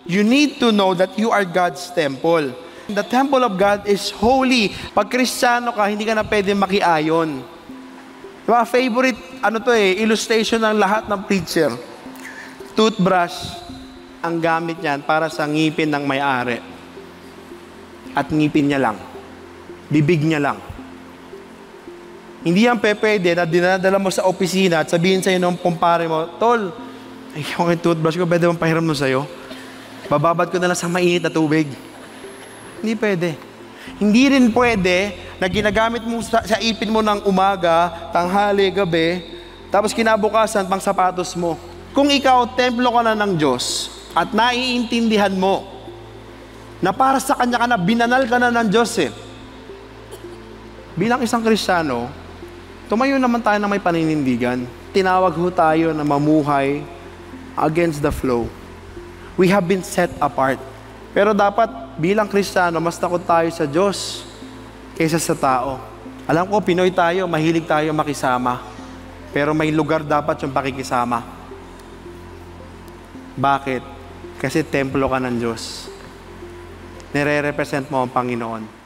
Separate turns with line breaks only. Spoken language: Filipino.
You need to know that you are God's temple. The temple of God is holy. Pag Kristiyano ka, hindi ka na pwede makiayon. Diba, favorite, illustration ng lahat ng preacher. Toothbrush, ang gamit niyan para sa ngipin ng may-ari. At ngipin niya lang. Bibig niya lang. Hindi yan pwede na dinadala mo sa opisina at sabihin sa'yo ng kumpare mo, Tol, yung toothbrush ko, pwede bang pahiram mo sa'yo? Bababad ko na lang sa mainit na tubig. Hindi pwede. Hindi rin pwede na ginagamit mo sa ipin mo ng umaga, tanghali, gabi, tapos kinabukasan pang sapatos mo. Kung ikaw, templo ka na ng Diyos at naiintindihan mo na para sa Kanya ka na, binanal ka na ng Diyos Bilang isang Kristiyano, tumayo naman tayo na may paninindigan. Tinawag ho tayo na mamuhay against the flow. We have been set apart. Pero dapat bilang Kristiyano, mas takot tayo sa Diyos kaysa sa tao. Alam ko, Pinoy tayo, mahilig tayo makisama. Pero may lugar dapat yung pakikisama. Bakit? Kasi templo ka ng Diyos. Nire-represent mo ang Panginoon.